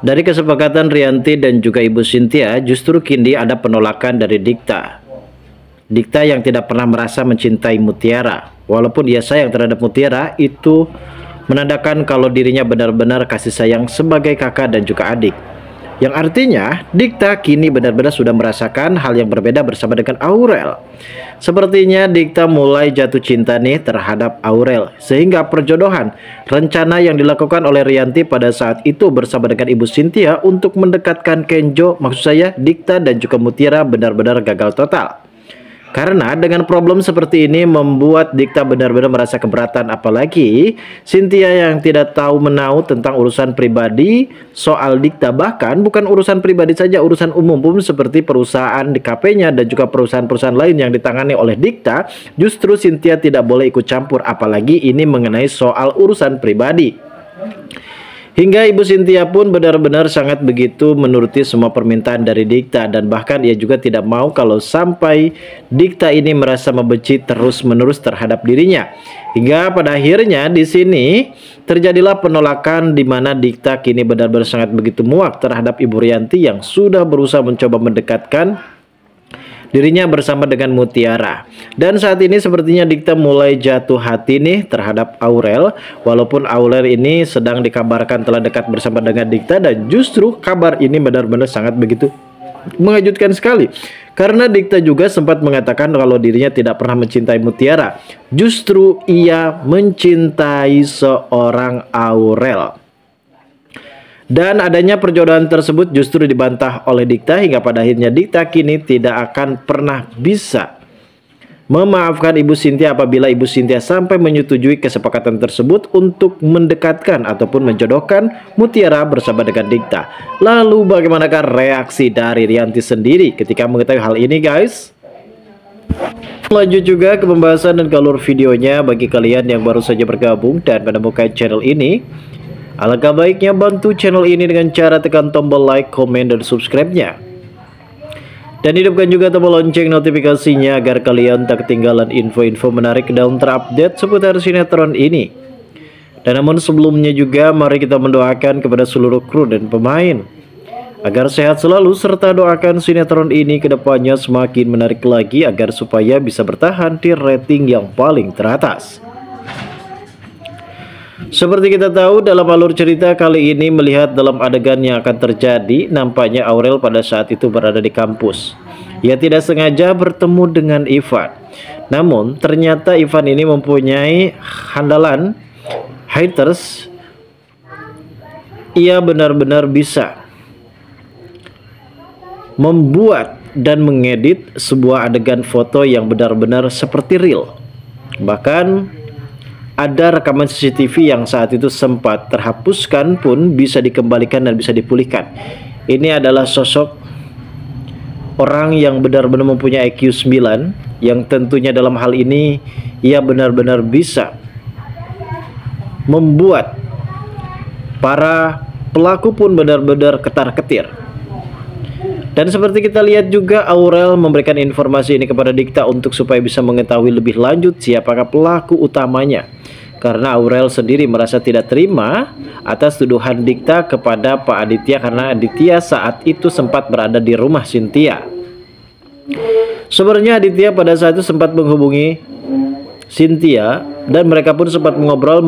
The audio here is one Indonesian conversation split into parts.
Dari kesepakatan Rianti dan juga Ibu Cynthia, justru kini ada penolakan dari Dikta. Dikta yang tidak pernah merasa mencintai Mutiara. Walaupun dia sayang terhadap Mutiara, itu menandakan kalau dirinya benar-benar kasih sayang sebagai kakak dan juga adik. Yang artinya, Dikta kini benar-benar sudah merasakan hal yang berbeda bersama dengan Aurel. Sepertinya Dikta mulai jatuh cinta nih terhadap Aurel. Sehingga perjodohan, rencana yang dilakukan oleh Rianti pada saat itu bersama dengan Ibu Cynthia untuk mendekatkan Kenjo, maksud saya Dikta dan juga Mutiara benar-benar gagal total. Karena dengan problem seperti ini membuat Dikta benar-benar merasa keberatan, apalagi Cynthia yang tidak tahu menau tentang urusan pribadi soal Dikta, bahkan bukan urusan pribadi saja, urusan umum pun seperti perusahaan di KP-nya dan juga perusahaan-perusahaan lain yang ditangani oleh Dikta, justru Cynthia tidak boleh ikut campur, apalagi ini mengenai soal urusan pribadi. Hingga Ibu Cynthia pun benar-benar sangat begitu menuruti semua permintaan dari Dikta, dan bahkan ia juga tidak mau kalau sampai Dikta ini merasa membenci terus-menerus terhadap dirinya. Hingga pada akhirnya di sini terjadilah penolakan di mana Dikta kini benar-benar sangat begitu muak terhadap Ibu Rianti yang sudah berusaha mencoba mendekatkan dirinya bersama dengan Mutiara. Dan saat ini sepertinya Dikta mulai jatuh hati nih terhadap Aurel. Walaupun Aurel ini sedang dikabarkan telah dekat bersama dengan Dikta, dan justru kabar ini benar-benar sangat begitu mengejutkan sekali. Karena Dikta juga sempat mengatakan kalau dirinya tidak pernah mencintai Mutiara. Justru ia mencintai seorang Aurel. Dan adanya perjodohan tersebut justru dibantah oleh Dikta, hingga pada akhirnya Dikta kini tidak akan pernah bisa memaafkan Ibu Cynthia apabila Ibu Cynthia sampai menyetujui kesepakatan tersebut untuk mendekatkan ataupun menjodohkan Mutiara bersama dengan Dikta. Lalu bagaimanakah reaksi dari Rianti sendiri ketika mengetahui hal ini, guys? Lanjut juga ke pembahasan dan alur videonya. Bagi kalian yang baru saja bergabung dan menemukan channel ini, alangkah baiknya bantu channel ini dengan cara tekan tombol like, komen, dan subscribe-nya. Dan hidupkan juga tombol lonceng notifikasinya agar kalian tak ketinggalan info-info menarik dan terupdate seputar sinetron ini. Dan namun sebelumnya juga mari kita mendoakan kepada seluruh kru dan pemain agar sehat selalu, serta doakan sinetron ini kedepannya semakin menarik lagi agar supaya bisa bertahan di rating yang paling teratas. Seperti kita tahu, dalam alur cerita kali ini melihat dalam adegan yang akan terjadi, nampaknya Aurel pada saat itu berada di kampus. Ia tidak sengaja bertemu dengan Ivan. Namun ternyata Ivan ini mempunyai handalan haters. Ia benar-benar bisa membuat dan mengedit sebuah adegan foto yang benar-benar seperti real. Bahkan ada rekaman CCTV yang saat itu sempat terhapuskan pun bisa dikembalikan dan bisa dipulihkan. Ini adalah sosok orang yang benar-benar mempunyai IQ 9, yang tentunya dalam hal ini ia benar-benar bisa membuat para pelaku pun benar-benar ketar-ketir. Dan seperti kita lihat juga, Aurel memberikan informasi ini kepada Dikta untuk supaya bisa mengetahui lebih lanjut siapakah pelaku utamanya. Karena Aurel sendiri merasa tidak terima atas tuduhan Dikta kepada Pak Aditya, karena Aditya saat itu sempat berada di rumah Cynthia. Sebenarnya Aditya pada saat itu sempat menghubungi Cynthia dan mereka pun sempat mengobrol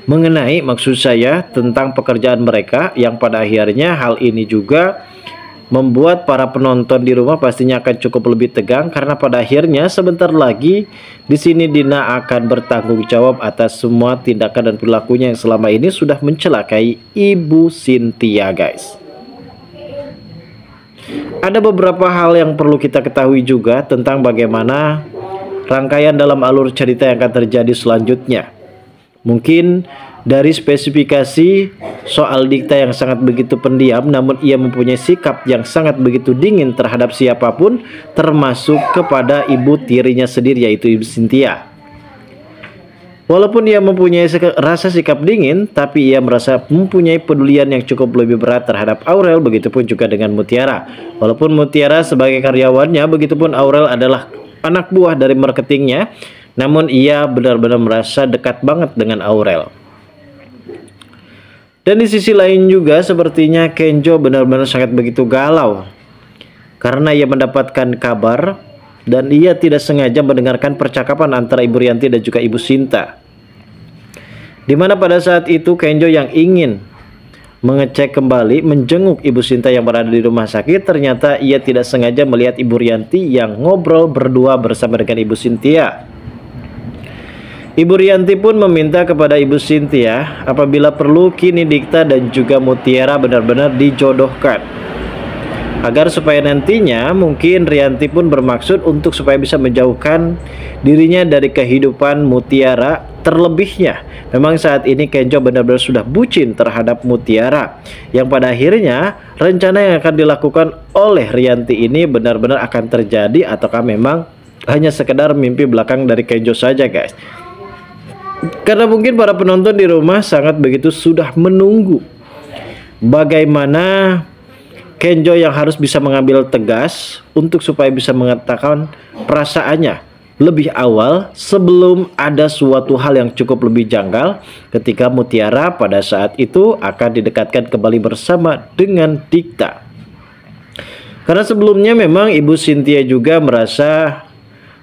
mengenai maksud saya tentang pekerjaan mereka, yang pada akhirnya hal ini juga membuat para penonton di rumah pastinya akan cukup lebih tegang, karena pada akhirnya sebentar lagi di sini Dina akan bertanggung jawab atas semua tindakan dan perilakunya yang selama ini sudah mencelakai Ibu Cynthia, guys. Ada beberapa hal yang perlu kita ketahui juga tentang bagaimana rangkaian dalam alur cerita yang akan terjadi selanjutnya. Mungkin dari spesifikasi soal Dikta yang sangat begitu pendiam, namun ia mempunyai sikap yang sangat begitu dingin terhadap siapapun, termasuk kepada ibu tirinya sendiri, yaitu Ibu Cynthia. Walaupun ia mempunyai rasa sikap dingin, tapi ia merasa mempunyai pedulian yang cukup lebih berat terhadap Aurel, begitupun juga dengan Mutiara. Walaupun Mutiara sebagai karyawannya, begitupun Aurel adalah anak buah dari marketingnya, namun ia benar-benar merasa dekat banget dengan Aurel. Dan di sisi lain juga sepertinya Kenjo benar-benar sangat begitu galau karena ia mendapatkan kabar dan ia tidak sengaja mendengarkan percakapan antara Ibu Rianti dan juga Ibu Sinta. Dimana pada saat itu Kenjo yang ingin mengecek kembali, menjenguk Ibu Sinta yang berada di rumah sakit, ternyata ia tidak sengaja melihat Ibu Rianti yang ngobrol berdua bersama dengan Ibu Sintia. Ibu Rianti pun meminta kepada Ibu Sintia apabila perlu kini Dikta dan juga Mutiara benar-benar dijodohkan, agar supaya nantinya mungkin Rianti pun bermaksud untuk supaya bisa menjauhkan dirinya dari kehidupan Mutiara. Terlebihnya memang saat ini Kenjo benar-benar sudah bucin terhadap Mutiara, yang pada akhirnya rencana yang akan dilakukan oleh Rianti ini benar-benar akan terjadi ataukah memang hanya sekedar mimpi belakang dari Kenjo saja, guys. Karena mungkin para penonton di rumah sangat begitu sudah menunggu bagaimana Kenjo yang harus bisa mengambil tegas untuk supaya bisa mengatakan perasaannya lebih awal sebelum ada suatu hal yang cukup lebih janggal ketika Mutiara pada saat itu akan didekatkan kembali bersama dengan Dikta. Karena sebelumnya memang Ibu Sintia juga merasa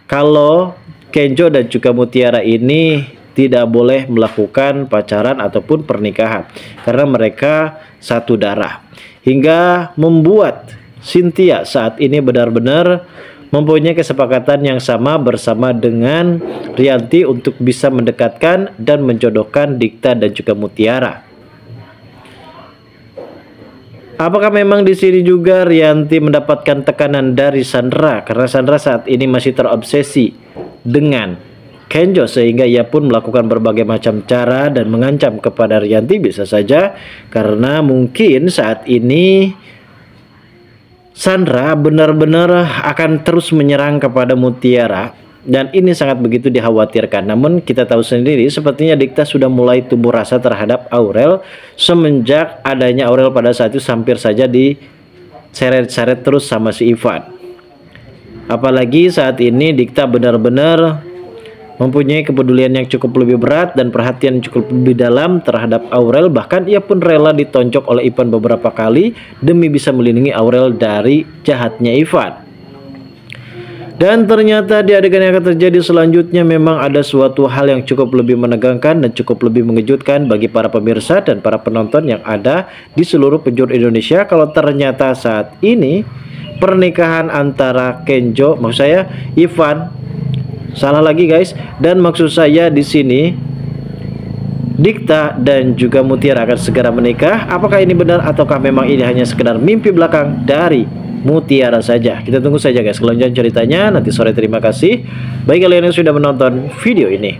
kalau Kenjo dan juga Mutiara ini tidak boleh melakukan pacaran ataupun pernikahan karena mereka satu darah, hingga membuat Sintia saat ini benar-benar mempunyai kesepakatan yang sama bersama dengan Rianti untuk bisa mendekatkan dan menjodohkan Dikta dan juga Mutiara. Apakah memang di sini juga Rianti mendapatkan tekanan dari Sandra karena Sandra saat ini masih terobsesi dengan Kenjo sehingga ia pun melakukan berbagai macam cara dan mengancam kepada Rianti? Bisa saja karena mungkin saat ini Sandra benar-benar akan terus menyerang kepada Mutiara dan ini sangat begitu dikhawatirkan. Namun kita tahu sendiri sepertinya Dikta sudah mulai tumbuh rasa terhadap Aurel semenjak adanya Aurel pada saat itu hampir saja diseret-seret terus sama si Ivan. Apalagi saat ini Dikta benar-benar mempunyai kepedulian yang cukup lebih berat dan perhatian yang cukup lebih dalam terhadap Aurel. Bahkan ia pun rela ditonjok oleh Ivan beberapa kali demi bisa melindungi Aurel dari jahatnya Ivan. Dan ternyata di adegan yang akan terjadi selanjutnya memang ada suatu hal yang cukup lebih menegangkan dan cukup lebih mengejutkan bagi para pemirsa dan para penonton yang ada di seluruh penjuru Indonesia. Kalau ternyata saat ini pernikahan antara Kenjo, maksud saya Ivan, salah lagi guys, dan maksud saya di sini Dikta dan juga Mutiara akan segera menikah. Apakah ini benar ataukah memang ini hanya sekedar mimpi belakang dari Mutiara saja? Kita tunggu saja guys kelanjutan ceritanya nanti sore. Terima kasih bagi kalian yang sudah menonton video ini.